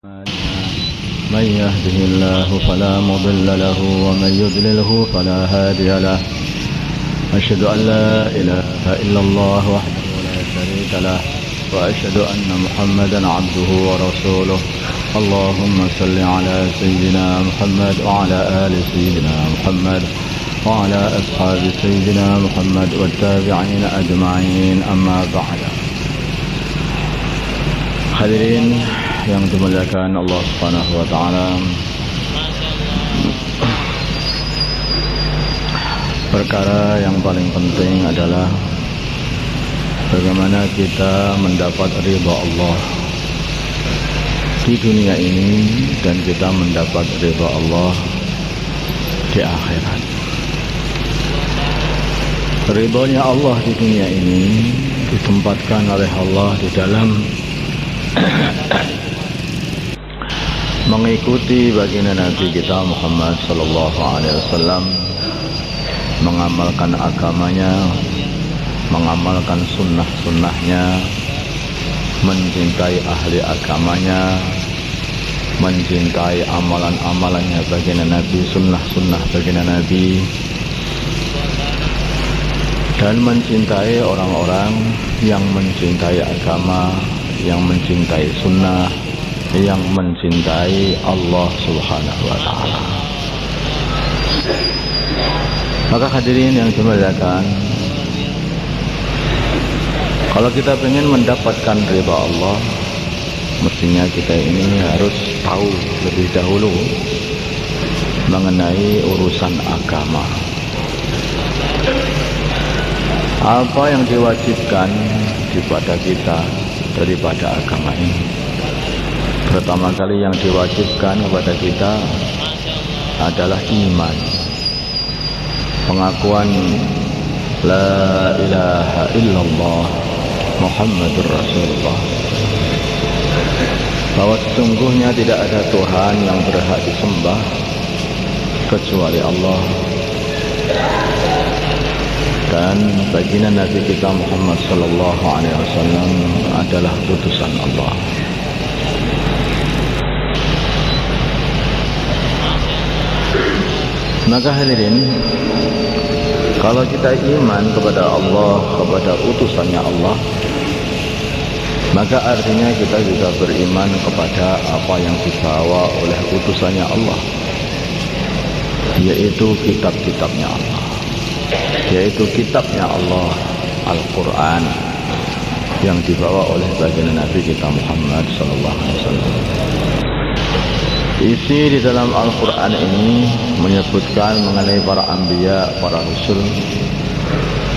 من يهده الله فلا مضل له ومن يضلله فلا هادي له أشهد أن لا إله إلا الله وحده لا شريك له وأشهد أن محمدا عبده ورسوله اللهم صل على سيدنا محمد وعلى آل سيدنا محمد وعلى أصحاب سيدنا محمد والتابعين أجمعين أما بعد. Hadirin yang dimuliakan Allah Subhanahu wa taala. Perkara yang paling penting adalah bagaimana kita mendapat ridha Allah di dunia ini dan kita mendapat ridha Allah di akhirat. Ridhonya Allah di dunia ini ditempatkan oleh Allah di dalam mengikuti baginda Nabi kita Muhammad sallallahu alaihi wasallam, mengamalkan agamanya, mengamalkan sunnah-sunnahnya, mencintai ahli agamanya, mencintai amalan-amalannya baginda Nabi, sunnah-sunnah baginda Nabi, dan mencintai orang-orang yang mencintai agama, yang mencintai sunnah, yang mencintai Allah Subhanahu wa ta'ala. Maka hadirin yang dimuliakan, kalau kita ingin mendapatkan ridha Allah, mestinya kita ini harus tahu lebih dahulu mengenai urusan agama. Apa yang diwajibkan kepada kita daripada agama ini? Pertama kali yang diwajibkan kepada kita adalah iman, pengakuan la ilaha illallah Muhammadur Rasulullah, bahwa sesungguhnya tidak ada Tuhan yang berhak disembah kecuali Allah, dan baginda Nabi kita Muhammad sallallahu alaihi wasallam adalah utusan Allah. Maka hadirin, kalau kita iman kepada Allah, kepada utusannya Allah, maka artinya kita juga beriman kepada apa yang dibawa oleh utusannya Allah, yaitu kitab-kitabnya Allah, yaitu kitabnya Allah, Al-Quran, yang dibawa oleh baginda Nabi kita Muhammad sallallahu alaihi wasallam. Isi di dalam Al-Quran ini menyebutkan mengenai para anbiya, para rasul,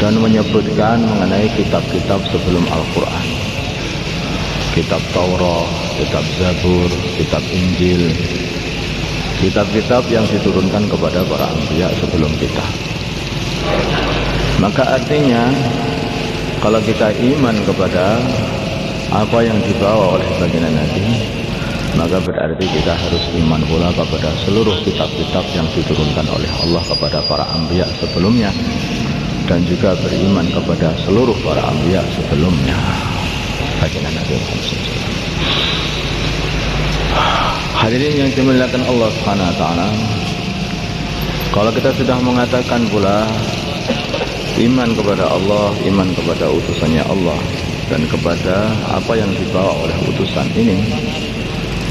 dan menyebutkan mengenai kitab-kitab sebelum Al-Quran. Kitab Taurat, kitab Zabur, kitab Injil, kitab-kitab yang diturunkan kepada para anbiya sebelum kita. Maka artinya, kalau kita iman kepada apa yang dibawa oleh baginda Nabi, maka berarti kita harus iman pula kepada seluruh kitab-kitab yang diturunkan oleh Allah kepada para anbiya sebelumnya, dan juga beriman kepada seluruh para anbiya sebelumnya baginda Nabi Muhammad SAW. Hadirin yang dimuliakan Allah Subhanahu wa taala, kalau kita sudah mengatakan pula iman kepada Allah, iman kepada utusannya Allah, dan kepada apa yang dibawa oleh utusan ini,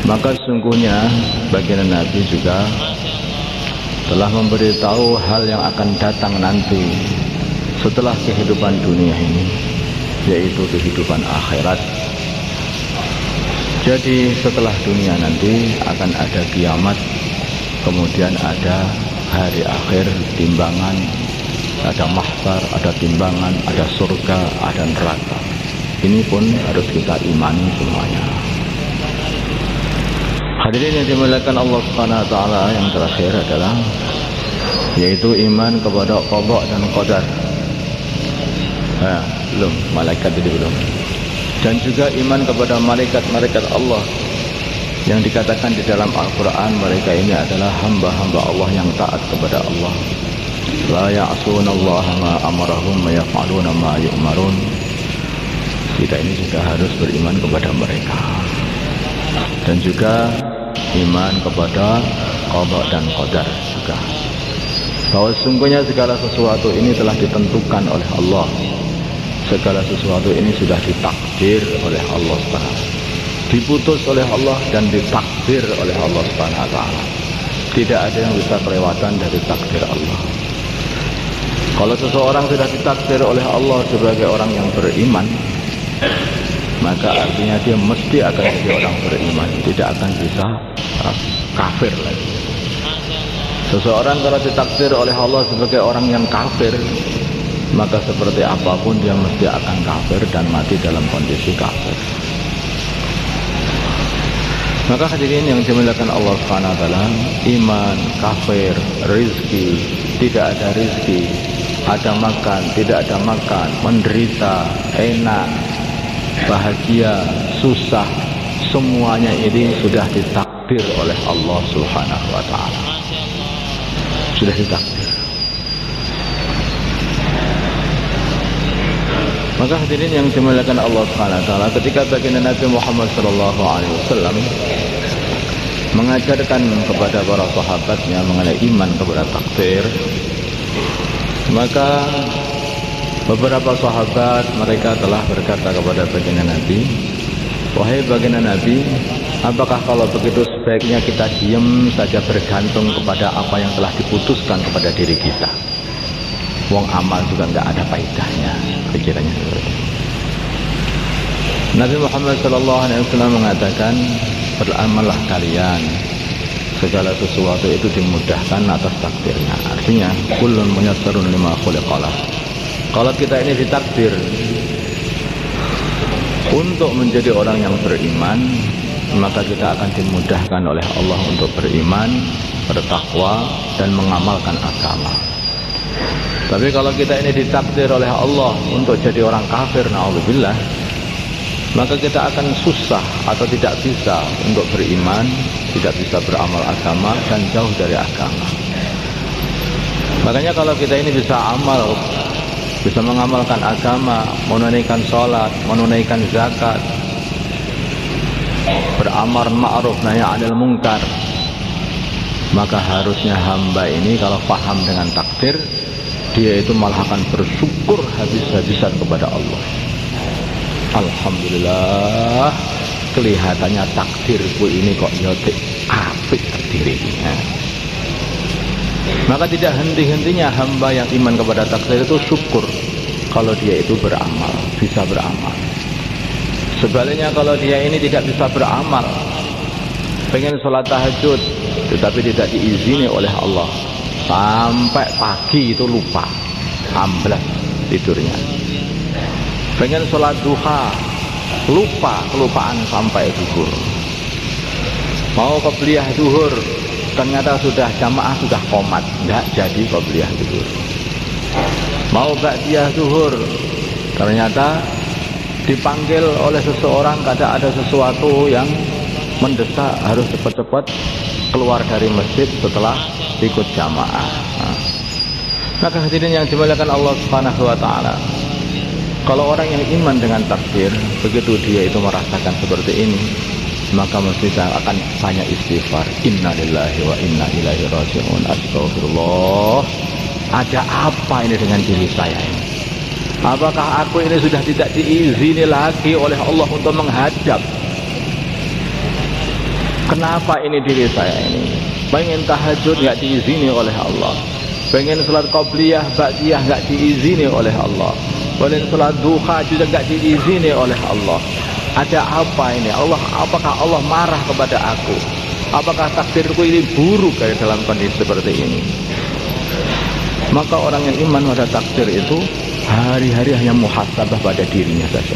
maka sesungguhnya baginda Nabi juga telah memberitahu hal yang akan datang nanti setelah kehidupan dunia ini, yaitu kehidupan akhirat. Jadi setelah dunia nanti akan ada kiamat, kemudian ada hari akhir, timbangan, ada mahsyar, ada timbangan, ada surga, ada neraka. Ini pun harus kita imani semuanya. Hadirin yang dimuliakan Allah Subhanahu wa taala, yang terakhir adalah yaitu iman kepada qada dan qadar. Belum, malaikat itu belum. Dan juga iman kepada malaikat-malaikat Allah yang dikatakan di dalam Al-Quran, mereka ini adalah hamba-hamba Allah yang taat kepada Allah. La ya'sunallaha ma amarahum wa yaf'aluna ma yu'marun. Kita ini juga harus beriman kepada mereka. dan juga iman kepada qada dan qadar juga, bahwa sesungguhnya segala sesuatu ini telah ditentukan oleh Allah, segala sesuatu ini sudah ditakdir oleh Allah Subhanahu, diputus oleh Allah dan ditakdir oleh Allah Subhanahu wa taala. Tidak ada yang bisa kelewatan dari takdir Allah. Kalau seseorang sudah ditakdir oleh Allah sebagai orang yang beriman, maka artinya dia mesti akan jadi orang beriman, tidak akan bisa kafir lagi. Seseorang kalau ditakdir oleh Allah sebagai orang yang kafir, maka seperti apapun dia mesti akan kafir dan mati dalam kondisi kafir. Maka hadirin yang dimuliakan Allah Subhanahu wa taala, iman, kafir, rizki, tidak ada rizki, ada makan, tidak ada makan, menderita, enak, bahagia, susah, semuanya ini sudah ditakdir oleh Allah Subhanahu wa taala. Sudah ditakdir. Maka hadirin yang dimuliakan Allah Subhanahu wa taala, ketika baginda Nabi Muhammad sallallahu alaihi wasallam mengajarkan kepada para sahabatnya mengenai iman kepada takdir, maka beberapa sahabat mereka telah berkata kepada baginda Nabi, "Wahai baginda Nabi, apakah kalau begitu sebaiknya kita diam saja bergantung kepada apa yang telah diputuskan kepada diri kita? Wong amal juga nggak ada faedahnya." Pikirannya seperti itu. Nabi Muhammad SAW mengatakan, "Beramallah kalian, segala sesuatu itu dimudahkan atas takdirnya." Artinya, kullun muyassarun lima khuliqalah. Kalau kita ini ditakdir untuk menjadi orang yang beriman, maka kita akan dimudahkan oleh Allah untuk beriman, bertakwa, dan mengamalkan agama. Tapi kalau kita ini ditakdir oleh Allah untuk jadi orang kafir, na'udzubillah, maka kita akan susah atau tidak bisa untuk beriman, tidak bisa beramal agama, dan jauh dari agama. Makanya kalau kita ini bisa amal, bisa mengamalkan agama, menunaikan sholat, menunaikan zakat, beramar ma'ruf nahi 'anil munkar, maka harusnya hamba ini kalau paham dengan takdir, dia itu malah akan bersyukur habis-habisan kepada Allah. Alhamdulillah, kelihatannya takdirku ini kok nyotik apik takdirnya. Maka tidak henti-hentinya hamba yang iman kepada takdir itu syukur kalau dia itu beramal, bisa beramal. Sebaliknya kalau dia ini tidak bisa beramal, pengen sholat tahajud tetapi tidak diizini oleh Allah, sampai pagi itu lupa, amblas tidurnya. Pengen sholat duha, lupa, kelupaan sampai zuhur. Mau qobliyah zuhur, ternyata sudah jamaah sudah qomat, tidak jadi qobliyah zuhur. Mau ba'diyah zuhur, ternyata dipanggil oleh seseorang, kadang ada sesuatu yang mendesak, harus cepat-cepat keluar dari masjid setelah ikut jamaah. Maka hadirin yang dimuliakan Allah Subhanahu wa taala, kalau orang yang iman dengan takdir, begitu dia itu merasakan seperti ini, maka mesti akan banyak istighfar. Inna lillahi wa inna ilaihi raji'un. Astagfirullah, ada apa ini dengan diri saya ini? Apakah aku ini sudah tidak diizini lagi oleh Allah untuk menghadap? Kenapa ini diri saya ini? Pengen tahajud nggak diizini oleh Allah, pengen sholat qobliyah, ba'diyah nggak diizini oleh Allah, pengen sholat duha juga nggak diizini oleh Allah. Ada apa ini? Allah, apakah Allah marah kepada aku? Apakah takdirku ini buruk kayak dalam kondisi seperti ini? Maka orang yang iman pada takdir itu hari-hari hanya muhasabah pada dirinya saja.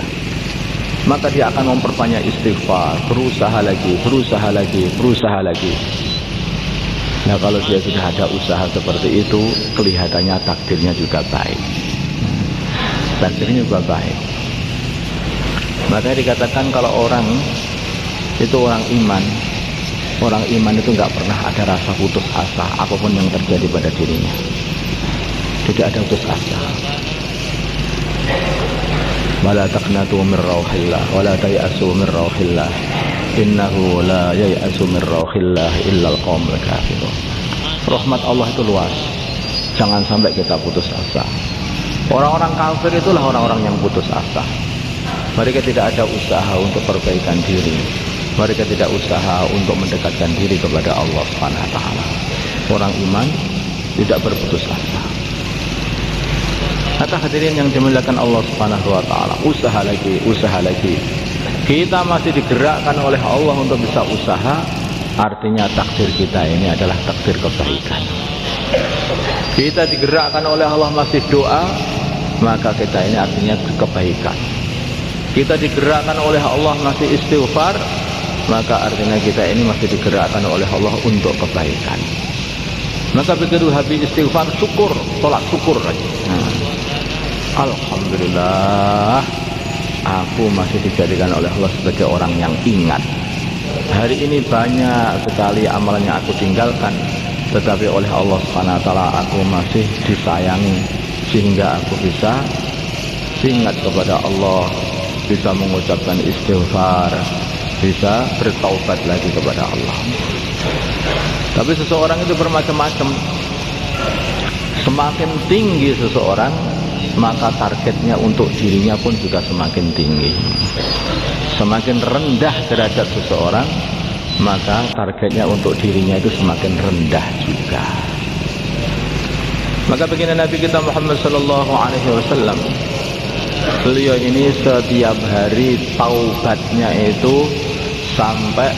Maka dia akan memperbanyak istighfar, berusaha lagi, berusaha lagi, berusaha lagi. Nah, kalau dia sudah ada usaha seperti itu, kelihatannya takdirnya juga baik. Takdirnya juga baik. Maka dikatakan kalau orang itu orang iman itu nggak pernah ada rasa putus asa apapun yang terjadi pada dirinya. Tidak ada putus asa. Wala taqnatu min rauhillah wala tayasu min rauhillah. innahu la yai'asu min rauhillah illal qaumul kafirun. Rahmat Allah itu luas, jangan sampai kita putus asa. Orang-orang kafir itulah orang-orang yang putus asa. Mereka tidak ada usaha untuk perbaikan diri, mereka tidak usaha untuk mendekatkan diri kepada Allah Subhanahu wa taala. Orang iman tidak berputus asa. Maka hadirin yang dimuliakan Allah Subhanahu wa taala, usaha lagi. Kita masih digerakkan oleh Allah untuk bisa usaha, artinya takdir kita ini adalah takdir kebaikan. Kita digerakkan oleh Allah masih doa, maka kita ini artinya kebaikan. Kita digerakkan oleh Allah masih istighfar, maka artinya kita ini masih digerakkan oleh Allah untuk kebaikan. Maka begitu habis istighfar, syukur, tolak syukur lagi. Alhamdulillah, aku masih dijadikan oleh Allah sebagai orang yang ingat. Hari ini banyak sekali amalan yang aku tinggalkan, tetapi oleh Allah Subhanahu wa taala aku masih disayangi, sehingga aku bisa ingat kepada Allah, bisa mengucapkan istighfar, bisa bertaubat lagi kepada Allah. Tapi seseorang itu bermacam-macam. Semakin tinggi seseorang, maka targetnya untuk dirinya pun juga semakin tinggi. Semakin rendah derajat seseorang, maka targetnya untuk dirinya itu semakin rendah juga. Maka begini Nabi kita Muhammad sallallahu alaihi wasallam, beliau ini setiap hari taubatnya itu sampai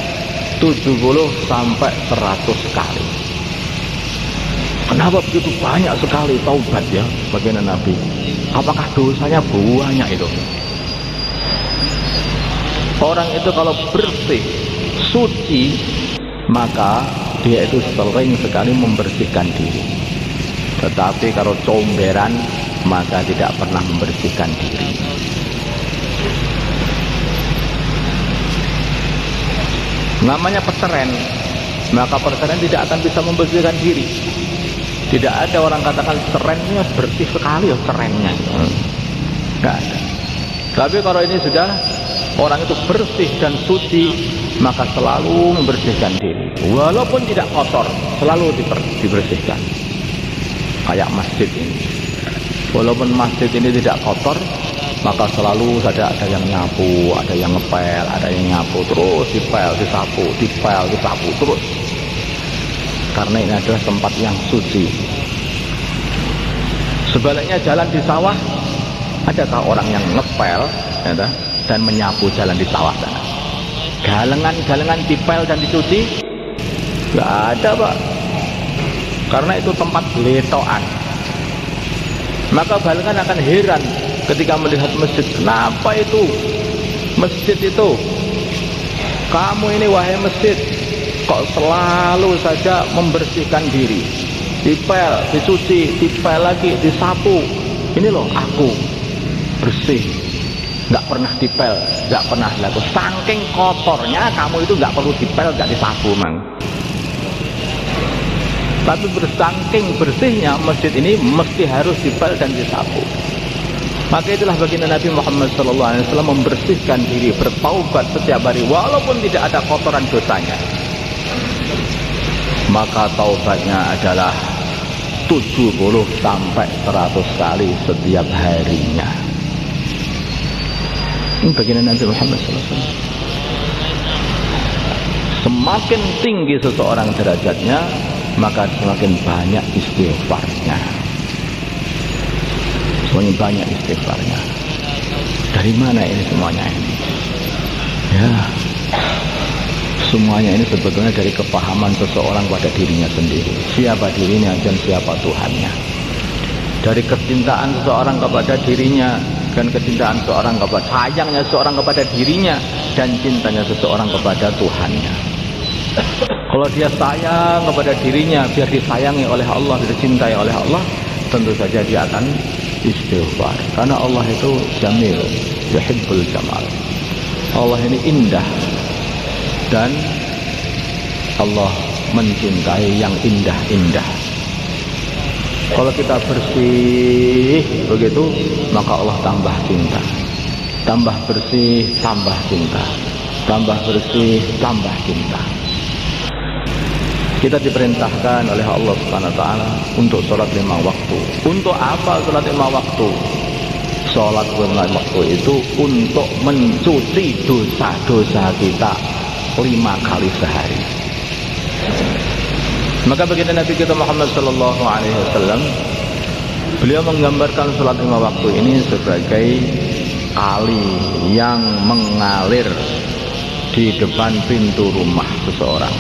70 sampai 100 kali. Kenapa begitu banyak sekali taubat ya baginda Nabi? Apakah dosanya banyak itu? Orang itu kalau bersih, suci, maka dia itu sering sekali membersihkan diri. Tetapi kalau comberan, maka tidak pernah membersihkan diri. Namanya peseren, maka peseren tidak akan bisa membersihkan diri. Tidak ada orang katakan serennya bersih sekali ya serennya, tidak ada. Tapi kalau ini sudah orang itu bersih dan suci, maka selalu membersihkan diri, walaupun tidak kotor, selalu dibersihkan. Kayak masjid ini, walaupun masjid ini tidak kotor, maka selalu ada yang nyapu, ada yang ngepel, ada yang nyapu, terus dipel, disapu, dipel, disapu terus. Karena ini adalah tempat yang suci. Sebaliknya jalan di sawah, adakah orang yang ngepel ya, dan menyapu jalan di sawah sana? Galengan-galengan dipel dan dicuci? Gak ada, Pak. Karena itu tempat geletokan. Maka balengan akan heran ketika melihat masjid. Kenapa itu? Masjid itu, kamu ini wahai masjid, kok selalu saja membersihkan diri, dipel, dicuci, dipel lagi, disapu. Ini loh aku bersih, nggak pernah dipel, nggak pernah dilakukan. Saking kotornya kamu itu nggak perlu dipel, nggak disapu mang. Tapi bersaking bersihnya masjid ini mesti harus dipel dan disapu. Maka itulah baginda Nabi Muhammad SAW membersihkan diri, bertaubat setiap hari walaupun tidak ada kotoran dosanya. Maka taubatnya adalah 70 sampai 100 kali setiap harinya. Ini baginda Nabi Muhammad SAW. Semakin tinggi seseorang derajatnya, maka semakin banyak istighfarnya. Semakin banyak istighfarnya. Dari mana ini semuanya ini? Ya, semuanya ini sebetulnya dari kepahaman seseorang pada dirinya sendiri. Siapa dirinya dan siapa Tuhannya. Dari kecintaan seseorang kepada dirinya dan kecintaan seseorang kepada sayangnya seseorang kepada dirinya dan cintanya seseorang kepada Tuhannya. Kalau dia sayang kepada dirinya, biar disayangi oleh Allah, dicintai oleh Allah, tentu saja dia akan istighfar. Karena Allah itu jamil, yuhibbul jamal. Allah ini indah dan Allah mencintai yang indah-indah. Kalau kita bersih begitu, maka Allah tambah cinta. Tambah bersih, tambah cinta. tambah bersih, tambah cinta. Kita diperintahkan oleh Allah Subhanahu wa taala untuk sholat 5 waktu. Untuk apa sholat 5 waktu? Sholat 5 waktu itu untuk mencuci dosa-dosa kita 5 kali sehari. Maka baginda Nabi kita Muhammad sallallahu alaihi wasallam, beliau menggambarkan sholat 5 waktu ini sebagai kali yang mengalir di depan pintu rumah seseorang.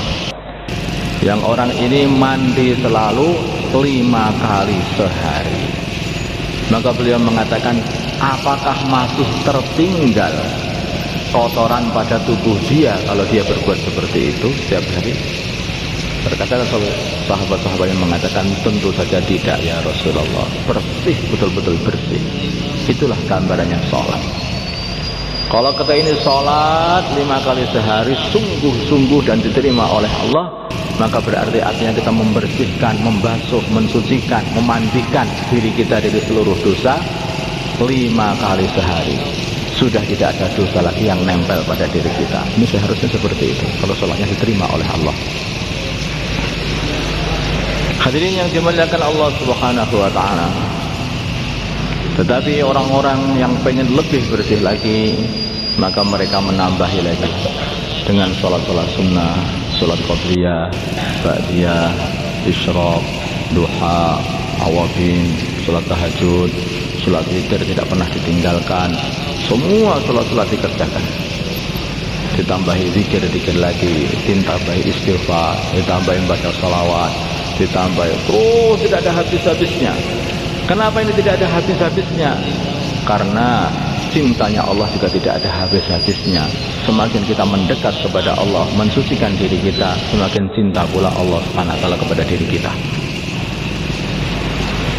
Yang orang ini mandi selalu 5 kali sehari. Maka beliau mengatakan, apakah masih tertinggal kotoran pada tubuh dia kalau dia berbuat seperti itu setiap hari? Berkata sahabat-sahabat yang mengatakan, tentu saja tidak ya Rasulullah, bersih, betul-betul bersih. Itulah gambarannya sholat. Kalau kita ini sholat 5 kali sehari sungguh-sungguh dan diterima oleh Allah, maka berarti artinya kita membersihkan, membasuh, mensucikan, memandikan diri kita dari seluruh dosa 5 kali sehari. Sudah tidak ada dosa lagi yang nempel pada diri kita. Ini seharusnya seperti itu kalau sholatnya diterima oleh Allah. Hadirin yang dimuliakan Allah Subhanahu wa taala. Tetapi orang-orang yang pengen lebih bersih lagi, maka mereka menambahi lagi dengan sholat-sholat sunnah, sholat qabliyah, ba'diyah, isyraq, duha, awabin, sholat tahajud, sholat witir tidak pernah ditinggalkan. Semua sholat-sholat dikerjakan. Ditambahi zikir-zikir lagi, ditambahi istighfar, ditambahi baca salawat, ditambahi terus, tidak ada habis-habisnya. Kenapa ini tidak ada habis-habisnya? Karena cintanya Allah juga tidak ada habis-habisnya. Semakin kita mendekat kepada Allah, mensucikan diri kita, semakin cinta pula Allah Subhanahu wa taala kepada diri kita.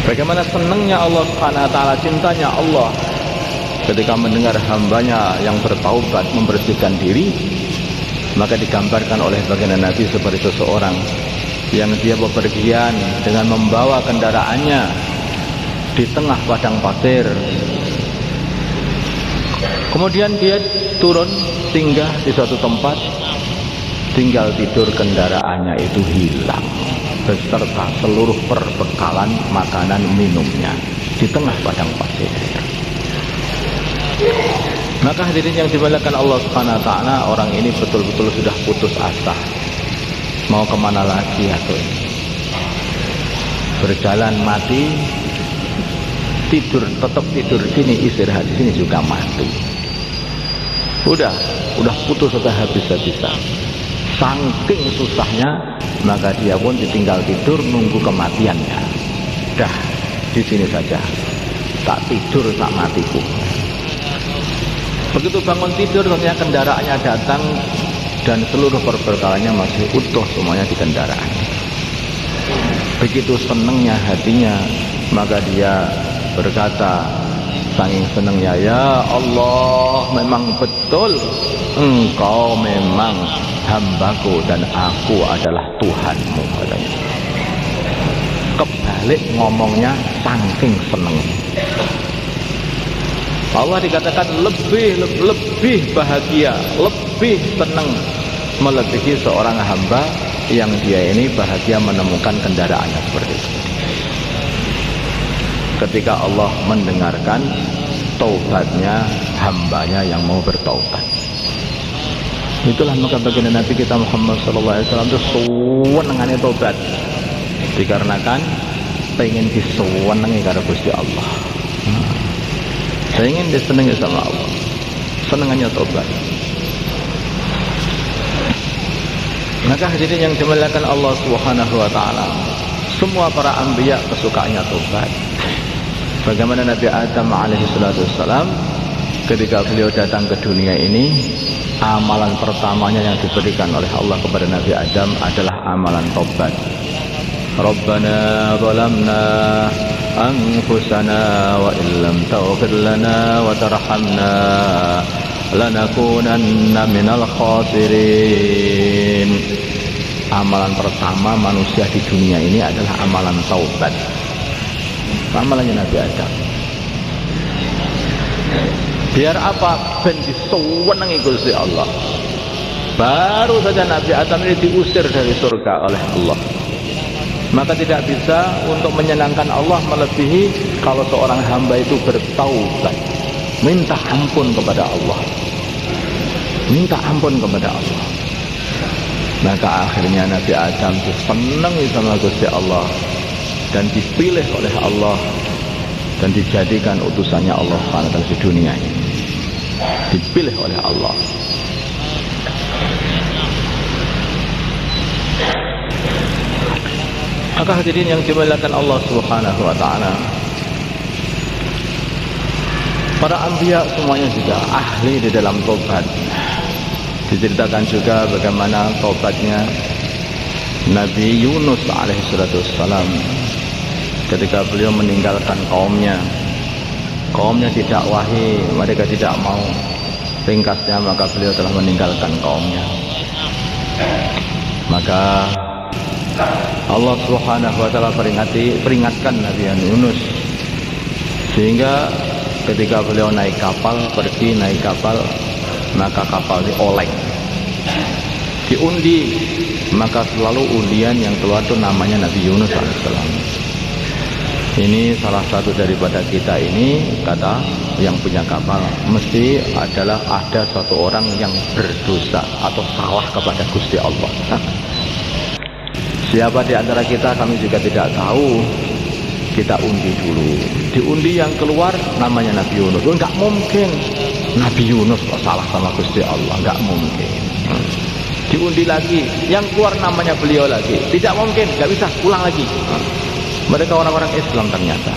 Bagaimana senangnya Allah Subhanahu wa taala, cintanya Allah ketika mendengar hambanya yang bertaubat membersihkan diri. Maka digambarkan oleh baginda Nabi seperti seseorang yang dia bepergian dengan membawa kendaraannya di tengah padang pasir. Kemudian dia turun, singgah di suatu tempat, tinggal tidur, kendaraannya itu hilang beserta seluruh perbekalan makanan minumnya di tengah padang pasir. Maka hadirin yang dimuliakan Allah Subhanahu wa taala, orang ini betul-betul sudah putus asa. Mau kemana lagi atau ini? Berjalan mati, tidur, tetap tidur di sini, istirahat di sini juga mati. Udah putus sudah habis-habisan. Saking susahnya, maka dia pun ditinggal tidur nunggu kematiannya. Dah, di sini saja. Tak tidur tak matiku. Begitu bangun tidur, ternyata kendaraannya datang dan seluruh perbekalannya masih utuh semuanya di kendaraan. Begitu senangnya hatinya, maka dia berkata saking senangnya, ya Allah, memang betul Engkau memang hambaku dan aku adalah Tuhanmu, katanya. Kebalik ngomongnya saking senang. Allah dikatakan lebih bahagia, lebih senang melebihi seorang hamba yang dia ini bahagia menemukan kendaraannya seperti itu. Ketika Allah mendengarkan taubatnya hambanya yang mau bertaubat. Itulah maka baginda Nabi kita Muhammad sallallahu alaihi wasallam itu senengane taubat. Dikarenakan pengen disenengi karo Gusti Allah. Saya ingin disenangi sama Allah. Senangannya taubat. Maka hadirin yang dimuliakan Allah Subhanahu wa taala, semua para anbiya kesukaannya taubat. Bagaimana Nabi Adam alaihi salatu wassalam, ketika beliau datang ke dunia ini, amalan pertamanya yang diberikan oleh Allah kepada Nabi Adam adalah amalan taubat. Rabbana zalamna anfusana wa illam taghfir lana wa tarhamna lanakunanna minal khasirin. Amalan pertama manusia di dunia ini adalah amalan taubat. Amalannya Nabi Adam. Biar apa? Ben disenengi Gusti Allah. Baru saja Nabi Adam ini diusir dari surga oleh Allah. Maka tidak bisa untuk menyenangkan Allah melebihi kalau seorang hamba itu bertaubat, minta ampun kepada Allah, minta ampun kepada Allah. Maka akhirnya Nabi Adam senang sama Gusti Allah dan dipilih oleh Allah dan dijadikan utusannya Allah SWT di dunia ini. Dipilih oleh Allah. Maka hadirin yang dimuliakan Allah Subhanahu wa taala, para anbiya semuanya juga ahli di dalam tobat. Diceritakan juga bagaimana tobatnya Nabi Yunus alaihissalam ketika beliau meninggalkan kaumnya. Kaumnya didakwahi, mereka tidak mau. Ringkasnya, maka beliau telah meninggalkan kaumnya. Maka Allah Subhanahu wa taala peringatkan Nabi Yunus, sehingga ketika beliau naik kapal, maka kapal dioleng, diundi, maka selalu undian yang keluar itu namanya Nabi Yunus alaihissalam. Ini salah satu daripada kita ini, kata yang punya kapal, mesti adalah ada satu orang yang berdosa atau salah kepada Gusti Allah. Siapa di antara kita, kami juga tidak tahu. Kita undi dulu. Diundi yang keluar namanya Nabi Yunus. Enggak mungkin Nabi Yunus kok salah sama Gusti Allah, enggak mungkin. Diundi lagi, yang keluar namanya beliau lagi. Tidak mungkin, enggak bisa, ulang lagi. Mereka orang-orang Islam ternyata.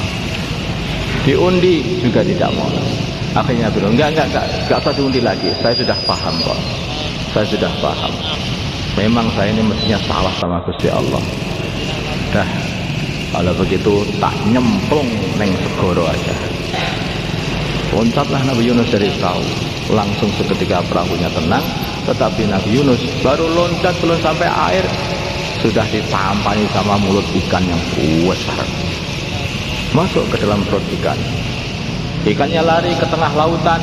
Diundi juga tidak mau. Akhirnya bilang, enggak usah diundi lagi. Saya sudah paham kok. Saya sudah paham. Memang saya ini mestinya salah sama Gusti Allah. Dah, kalau begitu tak nyemplung neng segoro aja. Loncatlah Nabi Yunus dari perahu. Langsung seketika perahunya tenang. Tetapi Nabi Yunus baru loncat belum sampai air, sudah ditampani sama mulut ikan yang besar. Masuk ke dalam perut ikan. Ikannya lari ke tengah lautan,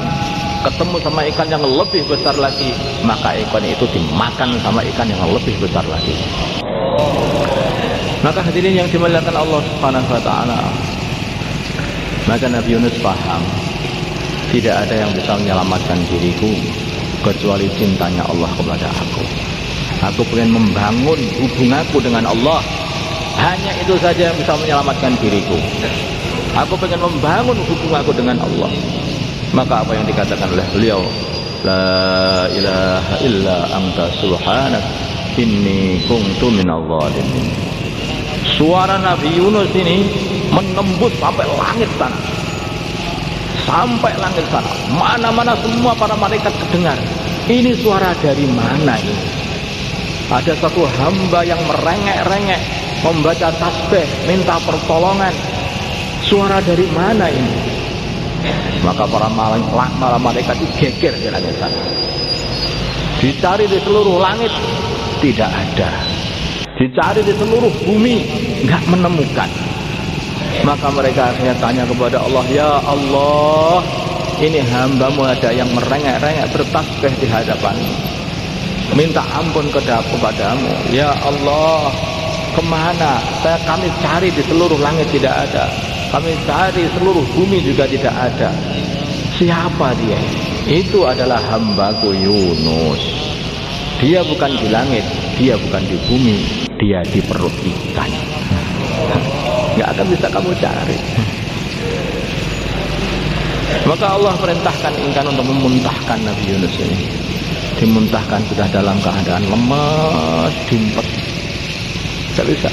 ketemu sama ikan yang lebih besar lagi, maka ikan itu dimakan sama ikan yang lebih besar lagi. Maka hadirin yang dimuliakan Allah Subhanahu wa taala, maka Nabi Yunus paham, tidak ada yang bisa menyelamatkan diriku kecuali cintanya Allah kepada aku. Aku ingin membangun hubunganku dengan Allah. Hanya itu saja yang bisa menyelamatkan diriku. Aku ingin membangun hubunganku dengan Allah. Maka apa yang dikatakan oleh beliau, la ilaha illa anta subhanak inni kuntu minadh dhalimin. Suara Nabi Yunus ini menembus sampai langit sana. Sampai langit sana. Mana-mana semua para malaikat terdengar. Ini suara dari mana ini? Ada satu hamba yang merengek-rengek, membaca tasbih, minta pertolongan. Suara dari mana ini? Maka para malaikat itu geger di langit sana. Dicari di seluruh langit, tidak ada. Dicari di seluruh bumi, nggak menemukan. Maka mereka akhirnya tanya kepada Allah, ya Allah, ini hambamu ada yang merengek-rengek bertasbih di hadapan, minta ampun kepadamu. Ya Allah, kemana? Kami cari di seluruh langit tidak ada. Kami cari seluruh bumi juga tidak ada. Siapa dia? Itu adalah hambaku Yunus. Dia bukan di langit, dia bukan di bumi, dia di perut ikan. Nggak akan bisa kamu cari. Maka Allah perintahkan ikan untuk memuntahkan Nabi Yunus ini. Dimuntahkan sudah dalam keadaan lemas, dimpet. Tidak bisa.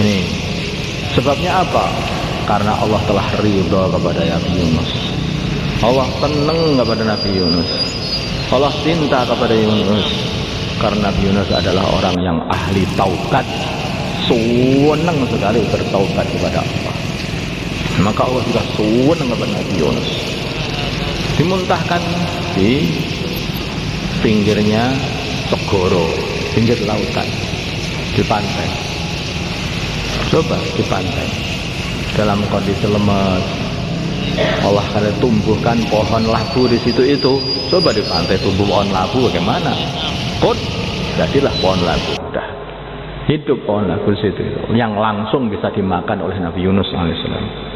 Ini sebabnya apa? Karena Allah telah ridha kepada Nabi Yunus. Allah senang kepada Nabi Yunus. Allah cinta kepada Yunus. Karena Nabi Yunus adalah orang yang ahli taubat, senang sekali bertaubat kepada Allah. Maka Allah juga senang kepada Nabi Yunus. Dimuntahkan di pinggirnya segoro, pinggir lautan, di pantai. Coba di pantai, dalam kondisi lemas, Allah akan tumbuhkan pohon labu di situ itu. Coba di pantai tumbuh pohon labu bagaimana? Kot, jadilah pohon labu. Dah hidup pohon labu situ itu, yang langsung bisa dimakan oleh Nabi Yunus alaihissalam.